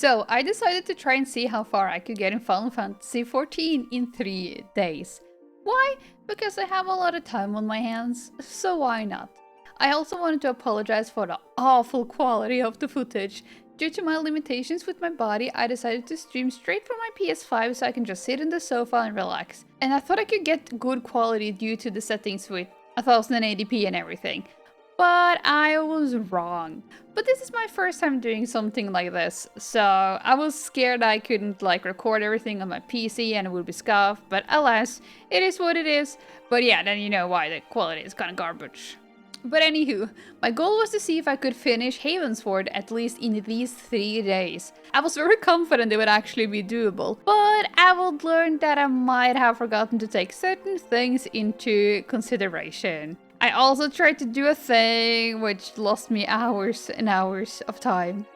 So I decided to try and see how far I could get in Final Fantasy XIV in 3 days. Why? Because I have a lot of time on my hands, so why not? I also wanted to apologize for the awful quality of the footage. Due to my limitations with my body, I decided to stream straight from my PS5 so I can just sit in the sofa and relax. And I thought I could get good quality due to the settings with 1080p and everything. But I was wrong. But this is my first time doing something like this, so I was scared I couldn't record everything on my PC and it would be scuffed, but alas, it is what it is. But yeah, then you know why the quality is kinda garbage. But anywho, my goal was to see if I could finish heavenward at least in these 3 days. I was very confident it would actually be doable, but I would learn that I might have forgotten to take certain things into consideration. I also tried to do a thing which lost me hours and hours of time.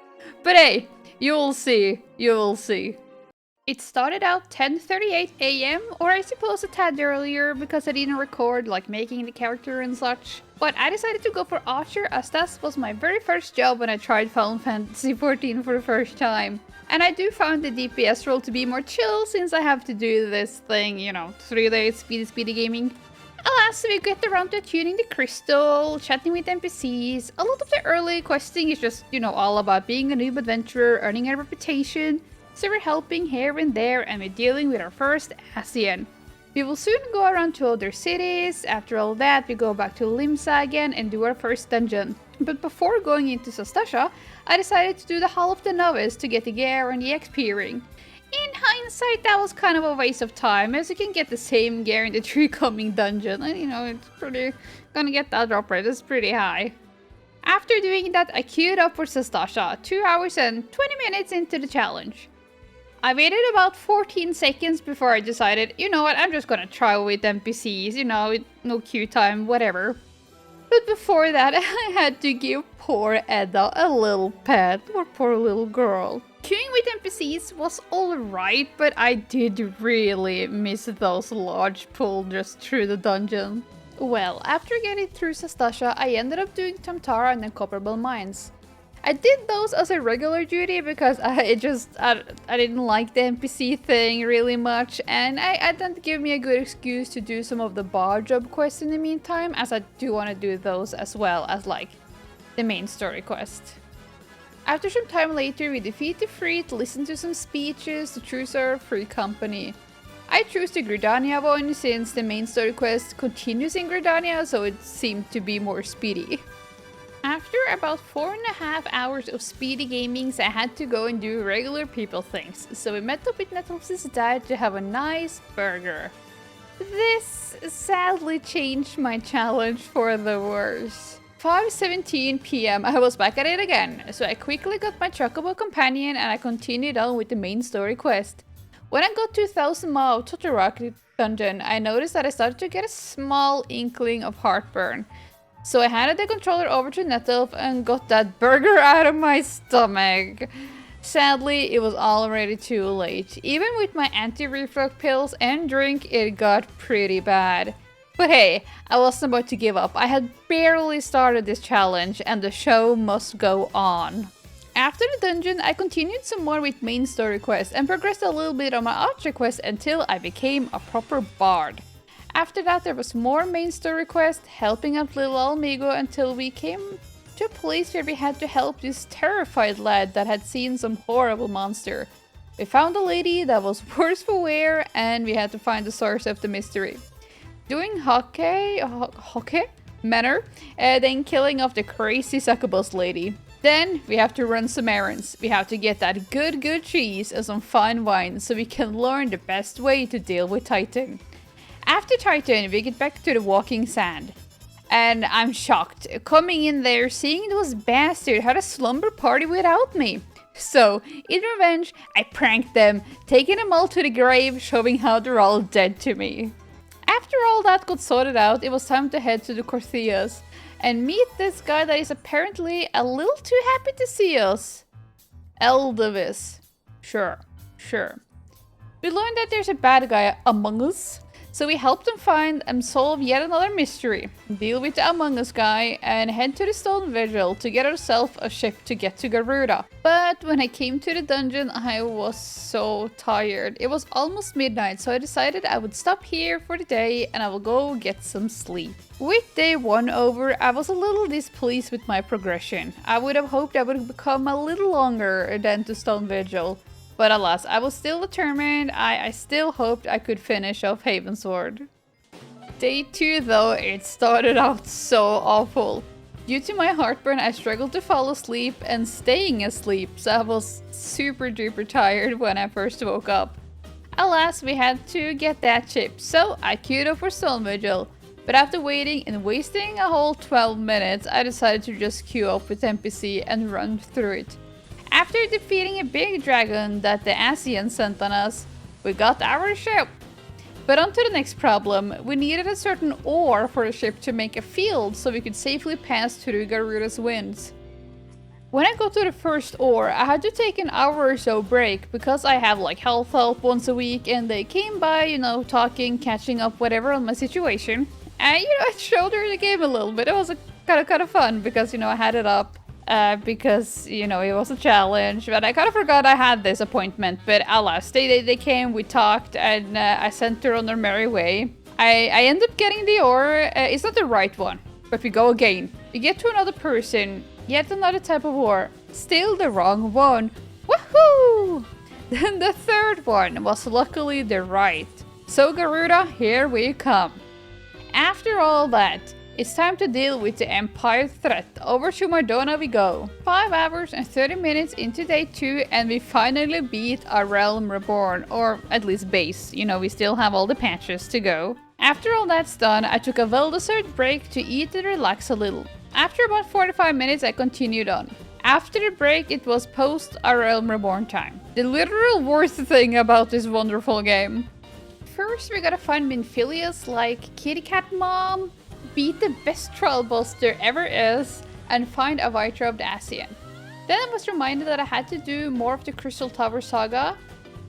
But hey, you'll see, you'll see. It started out 10:38 AM, or I suppose a tad earlier because I didn't record making the character and such. But I decided to go for Archer as that was my very first job when I tried Final Fantasy XIV for the first time. And I do find the DPS role to be more chill since I have to do this thing, 3 days speedy gaming. Alas, we get around to tuning the crystal, chatting with NPCs. A lot of the early questing is just, all about being a noob adventurer, earning a reputation. So we're helping here and there and we're dealing with our first Asian. We will soon go around to other cities. After all that, we go back to Limsa again and do our first dungeon. But before going into Sastasha, I decided to do the Hall of the Novice to get the gear and the XP ring. In hindsight, that was kind of a waste of time, as you can get the same gear in the 3 coming dungeon, and it's pretty gonna get that drop rate, it's pretty high. After doing that, I queued up for Sastasha, 2 hours and 20 minutes into the challenge. I waited about 14 seconds before I decided, you know what, I'm just gonna try with NPCs, no queue time, whatever. But before that, I had to give poor Edda a little pet, or poor little girl. Queuing with NPCs was alright, but I did really miss those large pulls just through the dungeon. Well, after getting through Sastasha, I ended up doing Tamtara and the Copperbell Mines. I did those as a regular duty because I didn't like the NPC thing really much, and I didn't give me a good excuse to do some of the bar job quests in the meantime, as I do want to do those as well as the main story quest. After some time later, we defeat the Freed, listen to some speeches to choose our free company. I choose the Gridania one since the main story quest continues in Gridania, so it seemed to be more speedy. After about 4.5 hours of speedy gamings, I had to go and do regular people things, so we met up with Nettles' dad to have a nice burger. This sadly changed my challenge for the worse. 5:17 PM, I was back at it again, so I quickly got my Chocobo companion and I continued on with the main story quest. When I got to 1000 Mile of Totorak dungeon, I noticed that I started to get a small inkling of heartburn. So I handed the controller over to Nettelf and got that burger out of my stomach. Sadly, it was already too late. Even with my anti-reflux pills and drink, it got pretty bad. But hey, I wasn't about to give up. I had barely started this challenge and the show must go on. After the dungeon, I continued some more with main story quests and progressed a little bit on my archer quest until I became a proper bard. After that, there was more main story quests, helping out little Almigo until we came to a place where we had to help this terrified lad that had seen some horrible monster. We found a lady that was worse for wear and we had to find the source of the mystery. Doing hockey manner, then killing off the crazy succubus lady. Then we have to run some errands. We have to get that good cheese and some fine wine so we can learn the best way to deal with Titan. After Titan, we get back to the walking sand. And I'm shocked, coming in there, seeing those bastards had a slumber party without me. So, in revenge, I pranked them, taking them all to the grave, showing how they're all dead to me. After all that got sorted out, it was time to head to the Corthias and meet this guy that is apparently a little too happy to see us. Eldavis. Sure. We learned that there's a bad guy among us, So we help them find and solve yet another mystery, deal with the Among Us guy, and head to the Stone Vigil to get ourselves a ship to get to Garuda. But when I came to the dungeon, I was so tired. It was almost midnight, so I decided I would stop here for the day and I will go get some sleep. With day 1 over, I was a little displeased with my progression. I would have hoped I would become a little longer than the Stone Vigil. But alas, I was still determined. I still hoped I could finish off heavenward. Day 2 though, it started out so awful. Due to my heartburn, I struggled to fall asleep and staying asleep, so I was super duper tired when I first woke up. Alas, we had to get that chip, so I queued up for Stone Vigil. But after waiting and wasting a whole 12 minutes, I decided to just queue up with NPC and run through it. After defeating a big dragon that the Asians sent on us, we got our ship. But on to the next problem. We needed a certain ore for the ship to make a field so we could safely pass through Garuda's winds. When I got to the first ore, I had to take an hour or so break because I have like health help once a week and they came by, talking, catching up, whatever on my situation. And I showed her the game a little bit. It was kind of fun because, I had it up. Because, it was a challenge, but I kind of forgot I had this appointment, but alas, they came, we talked, and I sent her on her merry way. I ended up getting the ore. It's not the right one, but we go again. We get to another person, yet another type of ore, still the wrong one. Woohoo! Then the third one was luckily the right. So Garuda, here we come. After all that, it's time to deal with the Empire threat. Over to Mardona we go. 5 hours and 30 minutes into day 2 and we finally beat our Realm Reborn, or at least base. We still have all the patches to go. After all that's done, I took a well-deserved break to eat and relax a little. After about 45 minutes I continued on. After the break it was post-ARR Realm Reborn time. The literal worst thing about this wonderful game. First we gotta find Minphilius like Kitty Cat Mom, beat the best troll boss there ever is, and find a white-robed Asian. Then I was reminded that I had to do more of the Crystal Tower saga,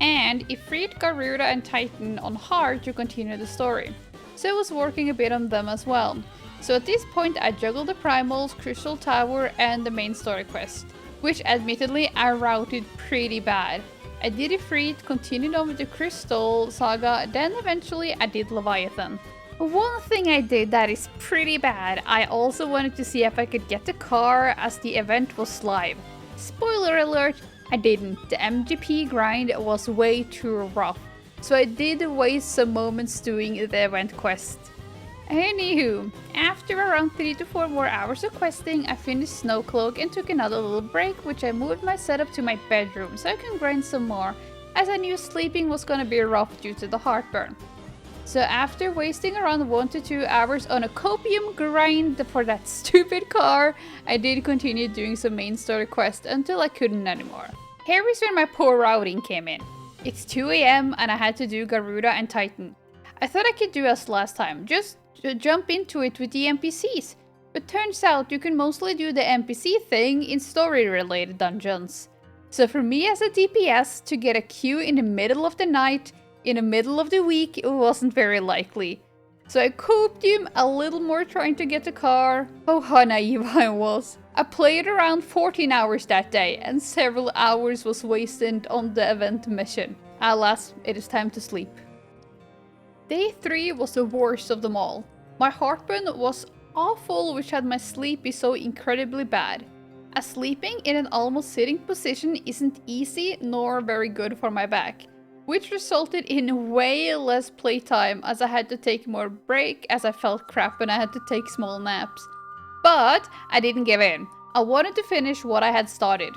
and Ifrit, Garuda, and Titan on hard to continue the story. So I was working a bit on them as well. So at this point I juggled the Primals, Crystal Tower, and the main story quest, which admittedly I routed pretty bad. I did Ifrit, continued on with the Crystal saga, then eventually I did Leviathan. One thing I did that is pretty bad, I also wanted to see if I could get the car as the event was live. Spoiler alert, I didn't. The MGP grind was way too rough, so I did waste some moments doing the event quest. Anywho, after around 3 to 4 more hours of questing, I finished Snowcloak and took another little break, which I moved my setup to my bedroom so I can grind some more, as I knew sleeping was gonna be rough due to the heartburn. So after wasting around 1 to 2 hours on a copium grind for that stupid car, I did continue doing some main story quests until I couldn't anymore. Here is where my poor routing came in. It's 2 AM and I had to do Garuda and Titan. I thought I could do as last time, just jump into it with the NPCs. But turns out you can mostly do the NPC thing in story related dungeons. So for me as a DPS to get a queue in the middle of the night, in the middle of the week, it wasn't very likely. So I copium a little more trying to get the car. Oh, how naive I was. I played around 14 hours that day and several hours was wasted on the event mission. Alas, it is time to sleep. Day 3 was the worst of them all. My heartburn was awful, which had my sleep be so incredibly bad. As sleeping in an almost sitting position isn't easy nor very good for my back, which resulted in way less playtime as I had to take more break as I felt crap and I had to take small naps. But I didn't give in. I wanted to finish what I had started.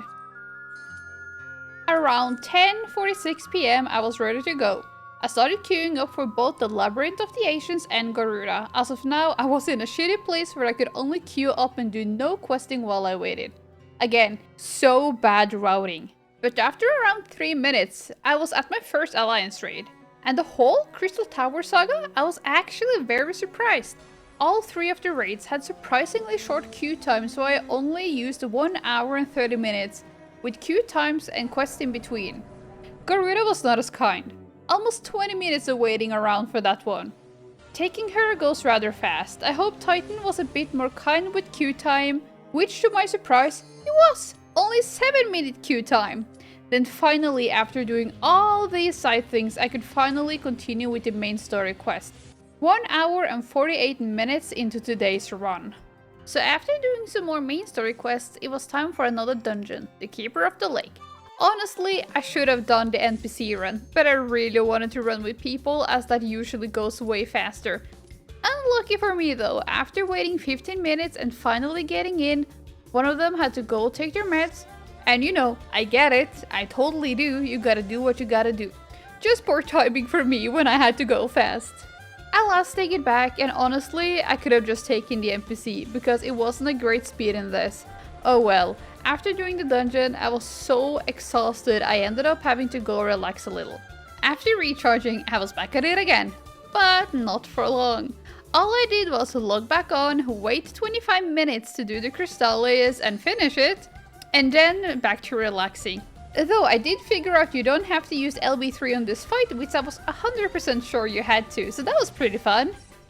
Around 10:46 PM I was ready to go. I started queuing up for both the Labyrinth of the Ancients and Garuda. As of now, I was in a shitty place where I could only queue up and do no questing while I waited. Again, so bad routing. But after around 3 minutes, I was at my first Alliance raid. And the whole Crystal Tower saga, I was actually very surprised. All 3 of the raids had surprisingly short queue time, so I only used 1 hour and 30 minutes, with queue times and quests in between. Garuda was not as kind. Almost 20 minutes of waiting around for that one. Taking her goes rather fast. I hope Titan was a bit more kind with queue time, which to my surprise, he was! Only 7-minute queue time! Then finally, after doing all these side things, I could finally continue with the main story quest. 1 hour and 48 minutes into today's run. So after doing some more main story quests, it was time for another dungeon, the Keeper of the Lake. Honestly, I should have done the NPC run, but I really wanted to run with people as that usually goes way faster. Unlucky for me though, after waiting 15 minutes and finally getting in, one of them had to go take their meds. And you know, I get it, I totally do, you gotta do what you gotta do. Just poor timing for me when I had to go fast. I last take it back, and honestly, I could have just taken the NPC, because it wasn't a great speed in this. Oh well, after doing the dungeon, I was so exhausted I ended up having to go relax a little. After recharging, I was back at it again, but not for long. All I did was log back on, wait 25 minutes to do the Crystallis and finish it, and then back to relaxing. Though I did figure out you don't have to use LB3 on this fight, which I was 100% sure you had to, so that was pretty fun.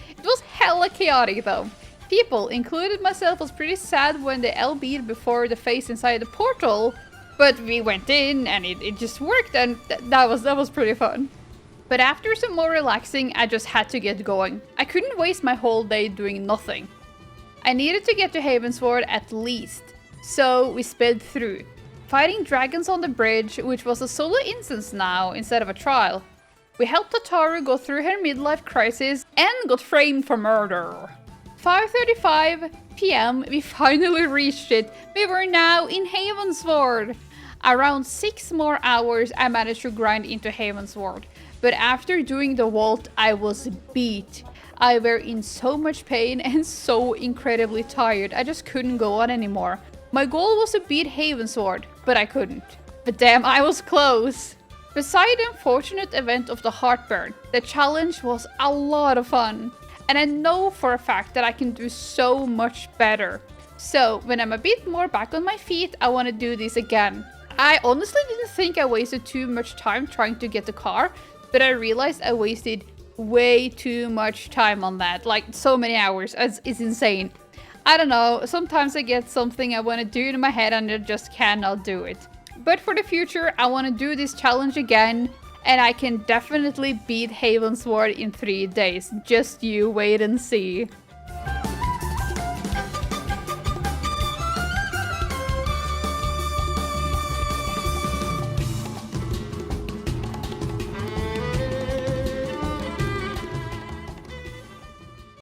It was hella chaotic though. People, including myself, was pretty sad when they LB'd before the phase inside the portal, but we went in and it just worked, and that was pretty fun. But after some more relaxing, I just had to get going. I couldn't waste my whole day doing nothing. I needed to get to heavenward at least, so we sped through. Fighting dragons on the bridge, which was a solo instance now instead of a trial. We helped Tataru go through her midlife crisis and got framed for murder. 5:35 PM, we finally reached it. We were now in heavenward. Around 6 more hours I managed to grind into heavenward. But after doing the vault, I was beat. I were in so much pain and so incredibly tired. I just couldn't go on anymore. My goal was to beat heavenward, but I couldn't. But damn, I was close. Beside the unfortunate event of the heartburn, the challenge was a lot of fun. And I know for a fact that I can do so much better. So when I'm a bit more back on my feet, I want to do this again. I honestly didn't think I wasted too much time trying to get the car, but I realized I wasted way too much time on that. Like so many hours. It's insane. I don't know, sometimes I get something I want to do in my head and I just cannot do it. But for the future, I want to do this challenge again, and I can definitely beat heavenward in 3 days. Just you wait and see.